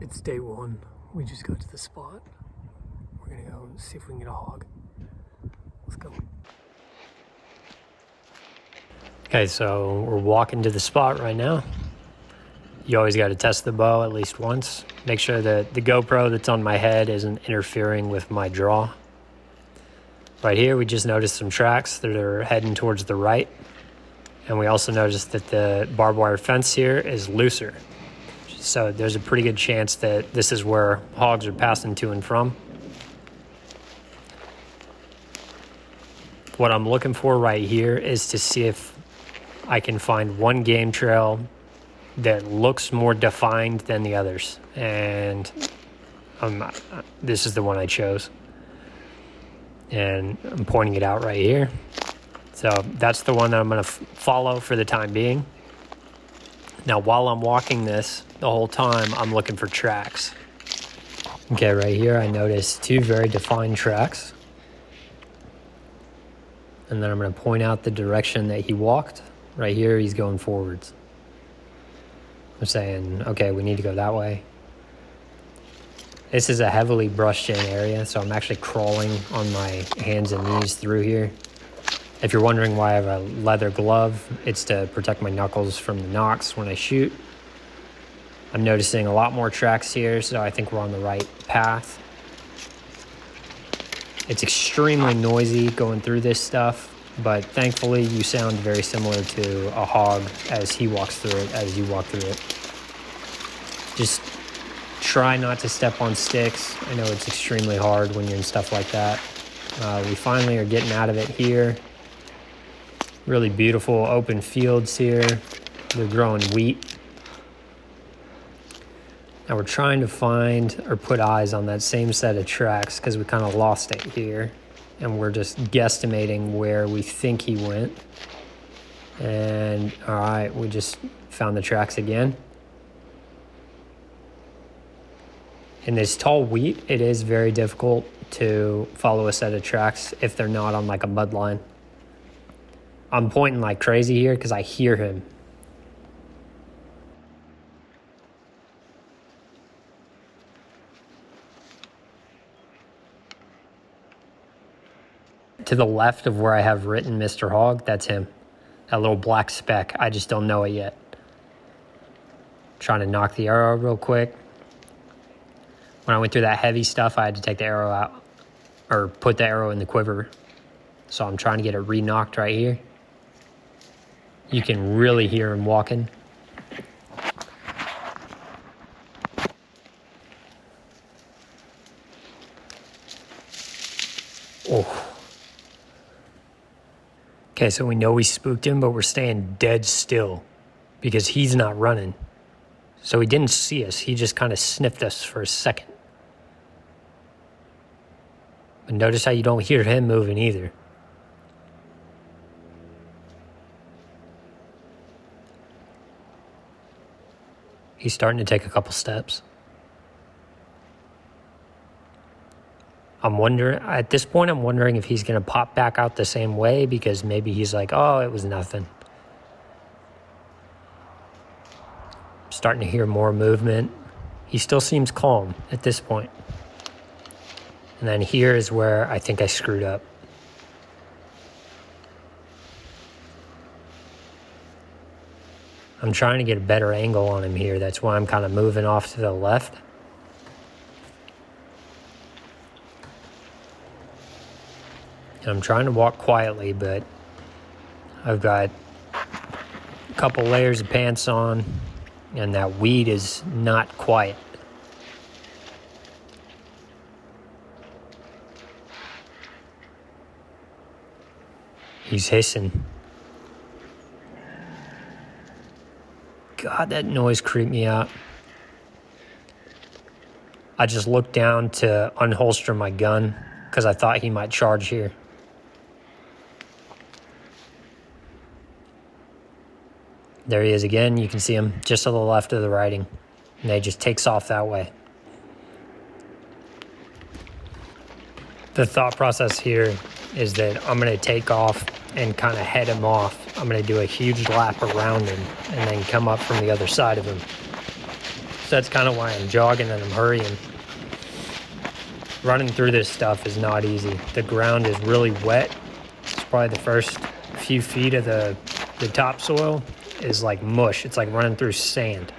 It's day one. We just got to the spot. We're gonna go see if we can get a hog. Let's go. Okay, so we're walking to the spot right now. You always got to test the bow at least once. Make sure that the GoPro that's on my head isn't interfering with my draw. Right here, we just noticed some tracks that are heading towards the right. And we also noticed that the barbed wire fence here is looser. So there's a pretty good chance that this is where hogs are passing to and from. What I'm looking for right here is to see if I can find one game trail that looks more defined than the others. And this is the one I chose. And I'm pointing it out right here. So that's the one that I'm going to follow for the time being. Now, while I'm walking this, the whole time, I'm looking for tracks. Okay, right here, I noticed two very defined tracks. And then I'm going to point out the direction that he walked. Right here, he's going forwards. I'm saying, okay, we need to go that way. This is a heavily brushed in area, so I'm actually crawling on my hands and knees through here. If you're wondering why I have a leather glove, it's to protect my knuckles from the knocks when I shoot. I'm noticing a lot more tracks here, so I think we're on the right path. It's extremely noisy going through this stuff, but thankfully you sound very similar to a hog as he walks through it, as you walk through it. Just try not to step on sticks. I know it's extremely hard when you're in stuff like that. We finally are getting out of it here. Really beautiful open fields here. They're growing wheat. Now we're trying to find or put eyes on that same set of tracks because we kind of lost it here. And we're just guesstimating where we think he went. And all right, we just found the tracks again. In this tall wheat, it is very difficult to follow a set of tracks if they're not on like a mud line. I'm pointing like crazy here because I hear him. To the left of where I have written Mr. Hog, that's him. That little black speck, I just don't know it yet. Trying to knock the arrow real quick. When I went through that heavy stuff, I had to take the arrow out, or put the arrow in the quiver. So I'm trying to get it re-knocked right here. You can really hear him walking. Oh. Okay, so we know we spooked him, but we're staying dead still because he's not running. So he didn't see us. He just kind of sniffed us for a second. But notice how you don't hear him moving either. He's starting to take a couple steps. I'm wondering, at this point, I'm wondering if he's going to pop back out the same way because maybe he's like, oh, it was nothing. I'm starting to hear more movement. He still seems calm at this point. And then here is where I think I screwed up. I'm trying to get a better angle on him here. That's why I'm kind of moving off to the left. And I'm trying to walk quietly, but I've got a couple layers of pants on, and that weed is not quiet. He's hissing. God, that noise creeped me out. I just looked down to unholster my gun because I thought he might charge here. There he is again. You can see him just to the left of the writing. And he just takes off that way. The thought process here is that I'm going to take off and kind of head him off. I'm going to do a huge lap around him and then come up from the other side of him. So that's kind of why I'm jogging and I'm hurrying. Running through this stuff is not easy. The ground is really wet. It's probably the first few feet of the topsoil is like mush. It's like running through sand.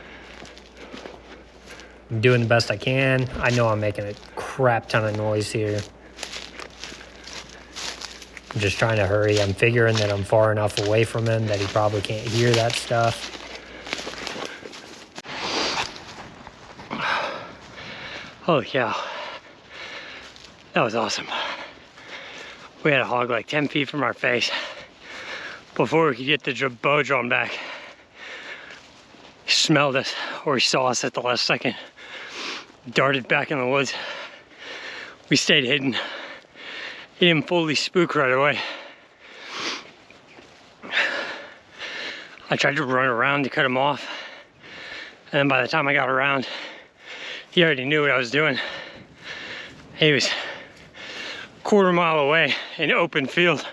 I'm doing the best I can. I know I'm making a crap ton of noise here. I'm just trying to hurry. I'm figuring that I'm far enough away from him that he probably can't hear that stuff. Holy cow. That was awesome. We had a hog like 10 feet from our face before we could get the bow drawn back. He smelled us, or he saw us at the last second. Darted back in the woods. We stayed hidden. He didn't fully spook right away. I tried to run around to cut him off. And then by the time I got around, he already knew what I was doing. He was a quarter mile away in open field.